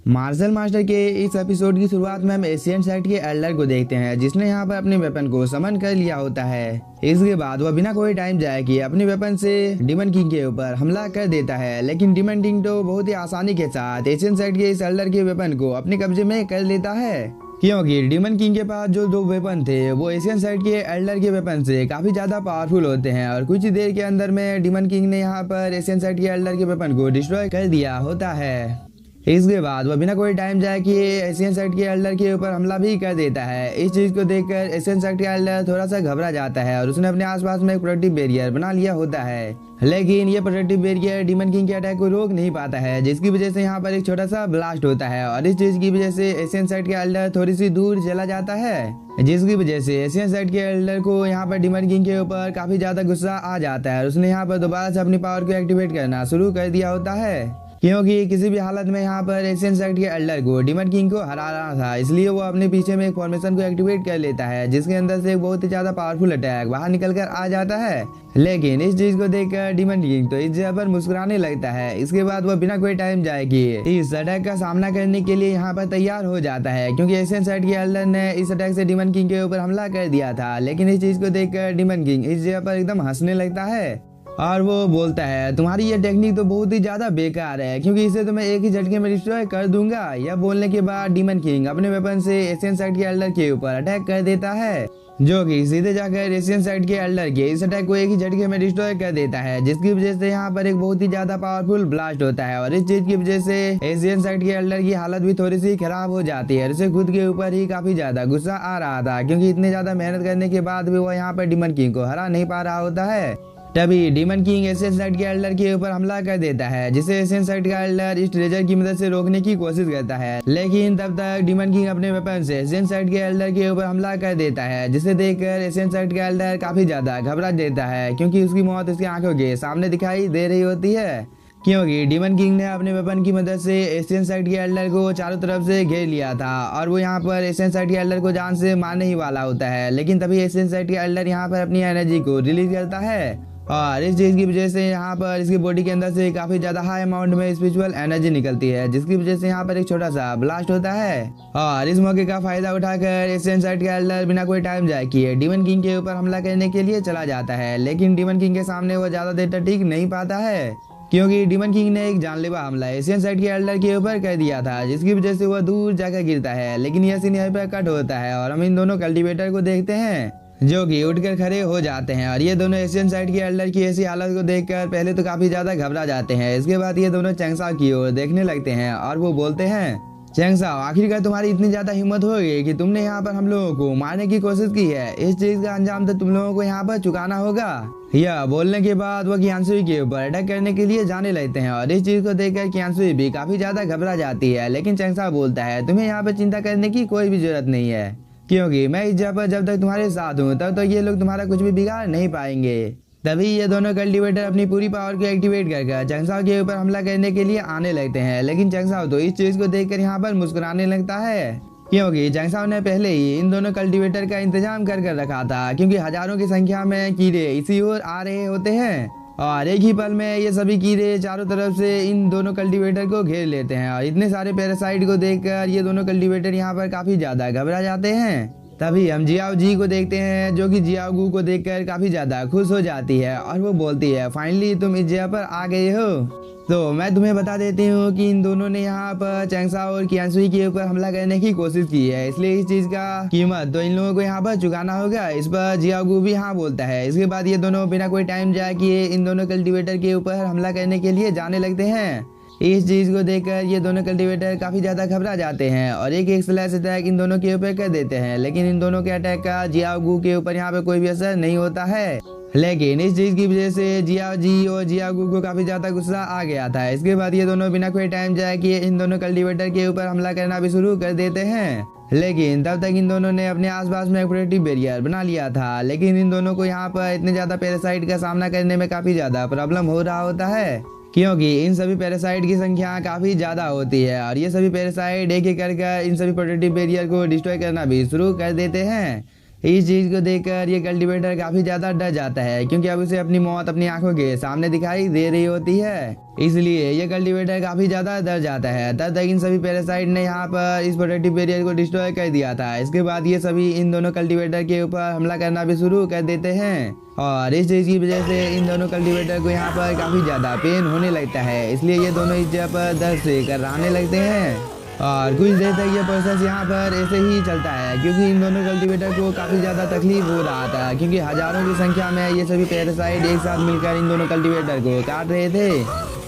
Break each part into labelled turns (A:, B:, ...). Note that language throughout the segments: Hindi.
A: मार्शल मास्टर के इस एपिसोड की शुरुआत में हम एशियन साइड के एल्डर को देखते हैं, जिसने यहाँ पर अपने वेपन को समन कर लिया होता है। इसके बाद वह बिना कोई टाइम जाए कि अपने वेपन से डीमन किंग के ऊपर हमला कर देता है, लेकिन डीमन किंग तो बहुत ही आसानी के साथ एशियन साइड के इस एल्डर के वेपन को अपने कब्जे में कर लेता है, क्योंकि डीमन किंग के पास जो दो वेपन थे वो एशियन साइड के एल्डर के वेपन से काफी ज्यादा पावरफुल होते हैं। और कुछ ही देर के अंदर में डीमन किंग ने यहाँ पर एशियन साइड के एल्डर के वेपन को डिस्ट्रॉय कर दिया होता है। इसके बाद वह बिना कोई टाइम जाए कि एशियन साइड के एल्डर के ऊपर हमला भी कर देता है। इस चीज को देखकर एशियन साइड का एल्डर थोड़ा सा घबरा जाता है और उसने अपने आसपास में एक प्रोटेक्टिव बैरियर बना लिया होता है, लेकिन ये प्रोटेक्टिव बैरियर डीमन किंग के अटैक को रोक नहीं पाता है, जिसकी वजह से यहाँ पर एक छोटा सा ब्लास्ट होता है और इस चीज की वजह से एशियन साइड का एल्डर थोड़ी सी दूर चला जाता है, जिसकी वजह से एशियन साइड के एल्डर को यहाँ पर डीमन किंग के ऊपर काफी ज्यादा गुस्सा आ जाता है और उसने यहाँ पर दोबारा से अपनी पावर को एक्टिवेट करना शुरू कर दिया होता है, क्योंकि किसी भी हालत में यहाँ पर एशियन साइड के एल्डर को डीमन किंग को हराना था। इसलिए वो अपने पीछे में एक फॉर्मेशन को एक्टिवेट कर लेता है, जिसके अंदर से एक बहुत ही ज्यादा पावरफुल अटैक बाहर निकल कर आ जाता है। लेकिन इस चीज को देखकर डीमन किंग तो इस जगह पर मुस्कुराने लगता है। इसके बाद वह बिना कोई टाइम जाए कि इस अटैक का सामना करने के लिए यहाँ पर तैयार हो जाता है, क्योंकि एशियन साइड के एल्डर ने इस अटैक से डीमन किंग के ऊपर हमला कर दिया था। लेकिन इस चीज को देखकर डीमन किंग इस जगह पर एकदम हंसने लगता है और वो बोलता है, तुम्हारी ये टेक्निक तो बहुत ही ज्यादा बेकार है, क्योंकि इसे तो मैं एक ही झटके में डिस्ट्रॉय कर दूंगा। यह बोलने के बाद डीमन किंग अपने वेपन से एशियन साइड के एल्डर के ऊपर अटैक कर देता है, जो कि सीधे जाकर एशियन साइड के एल्डर के इस अटैक को एक ही झटके में डिस्ट्रॉय कर देता है, जिसकी वजह से यहाँ पर एक बहुत ही ज्यादा पावरफुल ब्लास्ट होता है। और इस चीज की वजह से एशियन साइड के एल्डर की हालत भी थोड़ी सी खराब हो जाती है। उसे खुद के ऊपर ही काफी ज्यादा गुस्सा आ रहा था, क्योंकि इतने ज्यादा मेहनत करने के बाद भी वो यहाँ पर डीमन किंग को हरा नहीं पा रहा होता है। तभी डीमन किंग एशियन साइड के एल्डर के ऊपर हमला कर देता है, जिसे एशियन साइड का एल्डर इस ट्रेजर की मदद से रोकने की कोशिश करता है, लेकिन तब तक डीमन किंग अपने वेपन से एशियन साइड के एल्डर के ऊपर हमला कर देता है, जिसे देखकर एशियन साइड का एल्डर काफी ज्यादा घबरा देता है, क्योंकि उसकी मौत उसकी आंखों के सामने दिखाई दे रही होती है, क्योंकि डीमन किंग ने अपने वेपन की मदद से एशियन साइड के एल्डर को चारों तरफ से घेर लिया था और वो यहाँ पर एशियन साइड के एल्डर को जान से मारने ही वाला होता है। लेकिन तभी एशियन साइड के एल्डर यहाँ पर अपनी एनर्जी को रिलीज करता है और इस चीज की वजह से यहाँ पर इसकी बॉडी के अंदर से काफी ज्यादा हाई अमाउंट में स्पिरिचुअल एनर्जी निकलती है, जिसकी वजह से यहाँ पर एक छोटा सा ब्लास्ट होता है। और इस मौके का फायदा उठाकर एशियन साइड का एल्डर बिना कोई टाइम जाए किए डीमन किंग के ऊपर हमला करने के लिए चला जाता है, लेकिन डीमन किंग के सामने वो ज्यादा देर तक टिक नहीं पाता है, क्योंकि डीमन किंग ने एक जानलेवा हमला एशियन साइड के एल्डर के ऊपर कर दिया था, जिसकी वजह से वह दूर जाकर गिरता है। लेकिन यह सीन यहाँ पर कट होता है और हम इन दोनों कल्टीवेटर को देखते हैं, जो कि उठकर खड़े हो जाते हैं और ये दोनों एशियन साइड के एल्डर की ऐसी हालत को देखकर पहले तो काफी ज्यादा घबरा जाते हैं। इसके बाद ये दोनों चैंगसाओ की ओर देखने लगते हैं और वो बोलते हैं, चैंगसाओ, आखिरकार तुम्हारी इतनी ज्यादा हिम्मत हो गई कि तुमने यहाँ पर हम लोगों को मारने की कोशिश की है। इस चीज का अंजाम तो तुम लोगों को यहाँ पर चुकाना होगा। यह बोलने के बाद वो कियानसुई के ऊपर अटैक करने के लिए जाने लगते हैं और इस चीज को देखकर कियानसुई भी काफी ज्यादा घबरा जाती है। लेकिन चैंगसाओ बोलता है, तुम्हें यहाँ पर चिंता करने की कोई भी जरूरत नहीं है, क्योंकि मैं इस जगह पर जब तक तुम्हारे साथ हूँ तब तक ये लोग तुम्हारा कुछ भी बिगाड़ नहीं पाएंगे। तभी ये दोनों कल्टीवेटर अपनी पूरी पावर को एक्टिवेट करके चैंगसाओ के ऊपर हमला करने के लिए आने लगते हैं, लेकिन चैंगसाओ तो इस चीज को देखकर यहाँ पर मुस्कुराने लगता है, क्योंकि चैंगसाओ ने पहले ही इन दोनों कल्टीवेटर का इंतजाम कर रखा था, क्योंकि हजारों की संख्या में कीड़े इसी ओर आ रहे होते हैं और एक ही पल में ये सभी कीड़े चारों तरफ से इन दोनों कल्टीवेटर को घेर लेते हैं। और इतने सारे पैरासाइट को देखकर ये दोनों कल्टीवेटर यहाँ पर काफी ज्यादा घबरा जाते हैं। तभी हम जियाओ जी को देखते हैं, जो कि जियाओ गू को देखकर काफी ज्यादा खुश हो जाती है और वो बोलती है, फाइनली तुम इस जगह पर आ गए हो। तो मैं तुम्हें बता देती हूँ कि इन दोनों ने यहाँ पर चैंगसाओ और कियानसुई के ऊपर हमला करने की कोशिश की है, इसलिए इस चीज का कीमत तो इन लोगों को यहाँ पर चुकाना होगा। इस पर जियाओ गू भी हाँ बोलता है। इसके बाद ये दोनों बिना कोई टाइम जाए किए इन दोनों कल्टीवेटर के ऊपर हमला करने के लिए जाने लगते हैं। इस चीज को देखकर ये दोनों कल्टीवेटर काफी ज्यादा घबरा जाते हैं और एक स्लैश अटैक इन दोनों के ऊपर कर देते हैं, लेकिन इन दोनों के अटैक का जियाओ गू के ऊपर यहाँ पे कोई भी असर नहीं होता है। लेकिन इस चीज की वजह से जियाओ जी और जियाओ गू को काफी ज्यादा गुस्सा आ गया था। इसके बाद ये दोनों बिना कोई टाइम जाए कि इन दोनों कल्टीवेटर के ऊपर हमला करना भी शुरू कर देते हैं, लेकिन तब तक इन दोनों ने अपने आसपास में एक प्रोटेक्टिव बैरियर बना लिया था। लेकिन इन दोनों को यहाँ पर इतने ज्यादा पैरासाइट का सामना करने में काफी ज्यादा प्रॉब्लम हो रहा होता है, क्योंकि इन सभी पैरासाइट की संख्या काफी ज्यादा होती है और ये सभी पैरासाइट एक एक करके इन सभी प्रोटेक्टिव बैरियर को डिस्ट्रॉय करना भी शुरू कर देते हैं। इस चीज को देखकर ये कल्टीवेटर काफी ज्यादा डर जाता है, क्योंकि अब उसे अपनी मौत अपनी आंखों के सामने दिखाई दे रही होती है। इसलिए ये कल्टीवेटर काफी ज्यादा डर जाता है। तब तक इन सभी पैरासाइट ने यहाँ पर इस प्रोटेक्टिव बैरियर को डिस्ट्रॉय कर दिया था। इसके बाद ये सभी इन दोनों कल्टीवेटर के ऊपर हमला करना भी शुरू कर देते हैं, और इस चीज की वजह से इन दोनों कल्टीवेटर को यहाँ पर काफी ज्यादा पेन होने लगता है। इसलिए ये दोनों इस जगह पर दर्द से कर्राने लगते हैं, और कुछ देर तक ये प्रोसेस यहाँ पर ऐसे ही चलता है, क्योंकि इन दोनों कल्टीवेटर को काफी ज्यादा तकलीफ हो रहा था, क्योंकि हजारों की संख्या में ये सभी पैरासाइट एक साथ मिलकर इन दोनों कल्टीवेटर को काट रहे थे,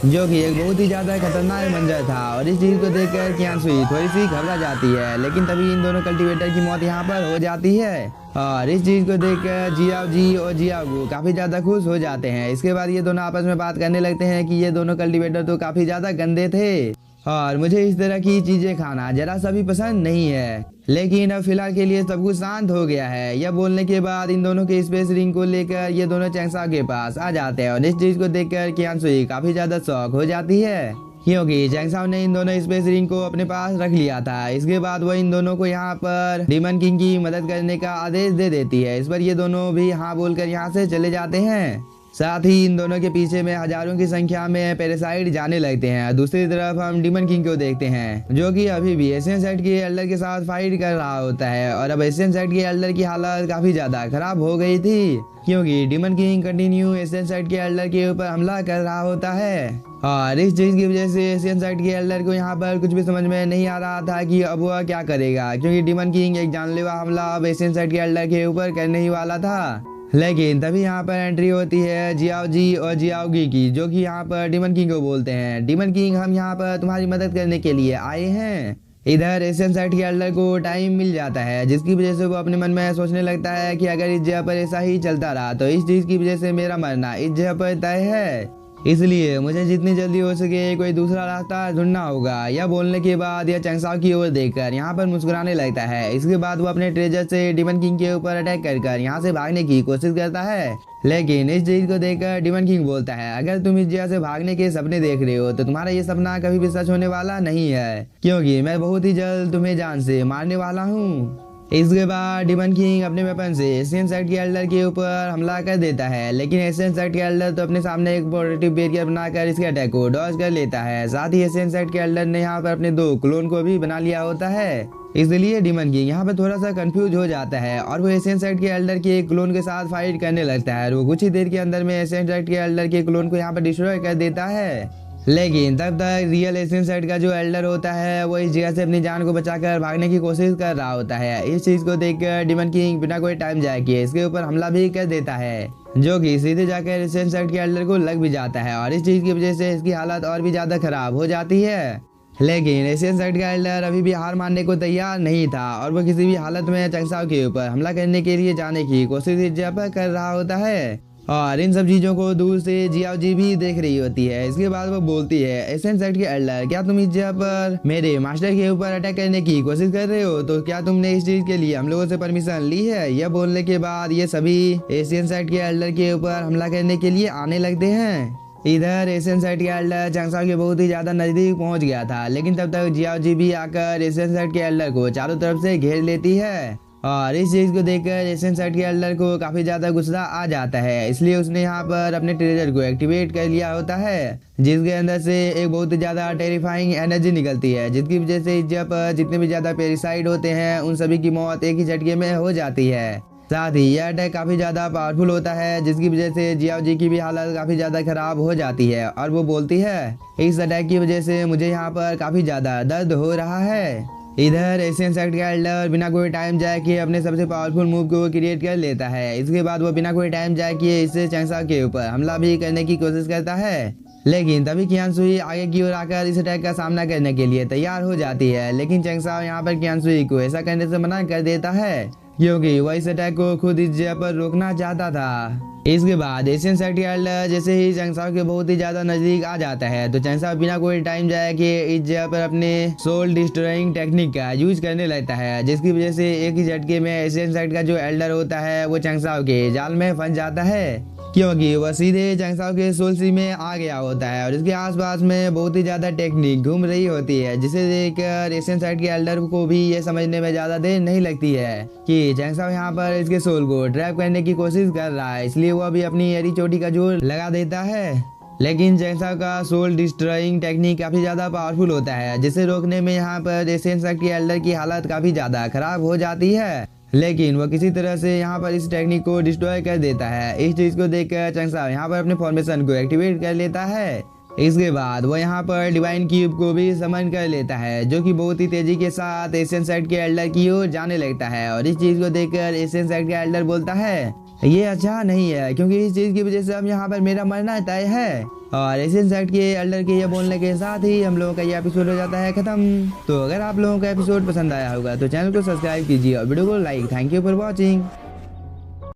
A: जो कि एक बहुत ही ज्यादा खतरनाक मंजर था। और इस चीज को देखकर कियानसुई थोड़ी सी घबरा जाती है, लेकिन तभी इन दोनों कल्टीवेटर की मौत यहाँ पर हो जाती है। और इस चीज को देखकर जियाओ जी और जियाओ काफी ज्यादा खुश हो जाते हैं। इसके बाद ये दोनों आपस में बात करने लगते हैं कि ये दोनों कल्टीवेटर तो काफी ज्यादा गंदे थे, और मुझे इस तरह की चीजें खाना जरा सा भी पसंद नहीं है। लेकिन अब फिलहाल के लिए सब कुछ शांत हो गया है। यह बोलने के बाद इन दोनों के स्पेस रिंग को लेकर ये दोनों चैंगसाओ के पास आ जाते हैं, और इस चीज को देखकर कियानसुई काफी ज्यादा शॉक हो जाती है, क्योंकि चैंगसाओ ने इन दोनों स्पेस रिंग को अपने पास रख लिया था। इसके बाद वो इन दोनों को यहाँ पर डीमन किंग की मदद करने का आदेश दे देती है। इस पर ये दोनों भी हाँ बोलकर यहाँ से चले जाते हैं। साथ ही इन दोनों के पीछे में हजारों की संख्या में पैरासाइट जाने लगते हैं। दूसरी तरफ हम डीमन किंग को देखते हैं, जो कि अभी भी एशियन साइड के एल्डर के साथ फाइट कर रहा होता है, और अब एशियन साइड के एल्डर की हालत काफी ज्यादा खराब हो गई थी, क्योंकि demon king continue Asian side के एल्डर के ऊपर हमला कर रहा होता है। और इस चीज की वजह से एशियन साइड के एल्डर को यहाँ पर कुछ भी समझ में नहीं आ रहा था कि अब वह क्या करेगा, क्योंकि डीमन किंग एक जानलेवा हमला अब एशियन साइड के एल्डर के ऊपर करने ही वाला था। लेकिन तभी यहाँ पर एंट्री होती है जियाओ जी और जियाओगी की, जो कि यहाँ पर डीमन किंग को बोलते हैं, डीमन किंग हम यहाँ पर तुम्हारी मदद करने के लिए आए हैं। इधर एशियन साइड के एल्डर को टाइम मिल जाता है, जिसकी वजह से वो अपने मन में सोचने लगता है कि अगर इस जगह पर ऐसा ही चलता रहा तो इस चीज की वजह से मेरा मरना इस जगह पर तय है। इसलिए मुझे जितनी जल्दी हो सके कोई दूसरा रास्ता ढूंढना होगा। यह बोलने के बाद यह चैंगसाओ की ओर देखकर यहाँ पर मुस्कुराने लगता है। इसके बाद वो अपने ट्रेजर से डीमन किंग के ऊपर अटैक कर यहाँ से भागने की कोशिश करता है, लेकिन इस चीज को देखकर डीमन किंग बोलता है, अगर तुम इस जगह से भागने के सपने देख रहे हो तो तुम्हारा ये सपना कभी भी सच होने वाला नहीं है, क्योंकि मैं बहुत ही जल्द तुम्हें जान से मारने वाला हूँ। इसके बाद डीमन किंग अपने वेपन से एशियन साइड के एल्डर के ऊपर हमला कर देता है, लेकिन एशियन साइड के एल्डर तो अपने सामने एक प्रोटेक्टिव बैरियर बनाकर इसके अटैक को डॉज कर लेता है। साथ ही एशियन साइड के एल्डर ने यहाँ पर अपने 2 क्लोन को भी बना लिया होता है। इसलिए डीमन किंग यहाँ पर थोड़ा सा कंफ्यूज हो जाता है, और वो एशियन साइड के एल्डर के एक क्लोन के साथ फाइट करने लगता है। वो कुछ ही देर के अंदर में एशियन साइड के एल्डर के क्लोन को यहाँ पर डिस्ट्रॉय कर देता है। लेकिन तब तक रियल एशियन साइड का जो एल्डर होता है वो इस जगह से अपनी जान को बचाकर भागने की कोशिश कर रहा होता है। इस चीज को देखकर डीमन किंग बिना कोई टाइम जाए किए इसके ऊपर हमला भी कर देता है, जो कि सीधे जाकर एशियन साइड के एल्डर को लग भी जाता है, और इस चीज की वजह से इसकी हालत और भी ज्यादा खराब हो जाती है। लेकिन एशियन साइड का एल्डर अभी भी हार मानने को तैयार नहीं था, और वो किसी भी हालत में चैंगसाओ के ऊपर हमला करने के लिए जाने की कोशिश इस जगह पर कर रहा होता है। और इन सब चीजों को दूर से जियाओ जी भी देख रही होती है। इसके बाद वो बोलती है, एशियन साइड के एल्डर, क्या तुम इस जगह पर मेरे मास्टर के ऊपर अटैक करने की कोशिश कर रहे हो? तो क्या तुमने इस चीज के लिए हम लोगों से परमिशन ली है? यह बोलने के बाद ये सभी एशियन साइड के एल्डर के ऊपर हमला करने के लिए आने लगते हैं। इधर एशियन साइड के एल्डर चैंगसाओ के बहुत ही ज्यादा नजदीक पहुंच गया था, लेकिन तब तक जियाओ जी भी आकर एशियन साइड के एल्डर को चारों तरफ से घेर लेती है। और इस चीज को देखकर एशियन साइड के एल्डर को काफी ज्यादा गुस्सा आ जाता है, इसलिए उसने यहाँ पर अपने ट्रेजर को एक्टिवेट कर लिया होता है, जिसके अंदर से एक बहुत ही ज्यादा टेरिफाइंग एनर्जी निकलती है, जिसकी वजह से इस जगह पर जितने भी ज्यादा पेरिसाइड होते हैं उन सभी की मौत एक ही झटके में हो जाती है। साथ ही यह अटैक काफी ज्यादा पावरफुल होता है, जिसकी वजह से जियाओ जी की भी हालत काफी ज्यादा खराब हो जाती है, और वो बोलती है, इस अटैक की वजह से मुझे यहाँ पर काफी ज्यादा दर्द हो रहा है। इधर एशियन साइड का एल्डर बिना कोई टाइम जाए किए अपने सबसे पावरफुल मूव को क्रिएट कर लेता है। इसके बाद वो बिना कोई टाइम जाए किए इससे चैंगसाओ के ऊपर हमला भी करने की कोशिश करता है, लेकिन तभी कियानसुई आगे की ओर आकर इस अटैक का सामना करने के लिए तैयार हो जाती है। लेकिन चैंगसाओ यहाँ पर कियानसुई को ऐसा करने से मना कर देता है, क्योंकि वह इस अटैक को खुद इस जगह पर रोकना चाहता था। इसके बाद एशियन साइड के एल्डर जैसे ही चैंगसाओ के बहुत ही ज्यादा नजदीक आ जाता है, तो चैंगसाओ बिना कोई टाइम जाए कि इस जगह पर अपने सोल डिस्ट्रॉइंग टेक्निक का यूज करने लगता है, जिसकी वजह से एक ही झटके में एशियन साइड का जो एल्डर होता है वो चैंगसाओ के जाल में फंस जाता है। क्योंकि वह सीधे चैंगसाओ के सोल सी में आ गया होता है और इसके आसपास में बहुत ही ज्यादा टेक्निक घूम रही होती है, जिसे देखकर एशियन साइड के एल्डर को भी ये समझने में ज्यादा देर नहीं लगती है कि चैंगसाओ यहाँ पर इसके सोल को ट्रैप करने की कोशिश कर रहा है, इसलिए वह भी अपनी एरी चोटी का जोर लगा देता है। लेकिन चैंगसाओ का सोल डिस्ट्रॉइंग टेक्निक काफी ज्यादा पावरफुल होता है, जिसे रोकने में यहाँ पर एशियन साइड के एल्डर की हालत काफी ज्यादा खराब हो जाती है। लेकिन वह किसी तरह से यहाँ पर इस टेक्निक को डिस्ट्रॉय कर देता है। इस चीज को देखकर चैंगसाओ यहाँ पर अपने फॉर्मेशन को एक्टिवेट कर लेता है। इसके बाद वह यहाँ पर डिवाइन क्यूब को भी समन कर लेता है, जो कि बहुत ही तेजी के साथ एशियन साइड के एल्डर की ओर जाने लगता है। और इस चीज को देखकर एशियन साइड का एल्डर बोलता है ये अच्छा नहीं है, क्योंकि इस चीज की वजह से अब यहाँ पर मेरा मरना तय है। और एशियन साइड के एल्डर के ये बोलने के साथ ही हम लोगों का ये एपिसोड हो जाता है खत्म। तो अगर आप लोगों को एपिसोड पसंद आया होगा तो चैनल को सब्सक्राइब कीजिए और वीडियो को like. Thank you for watching.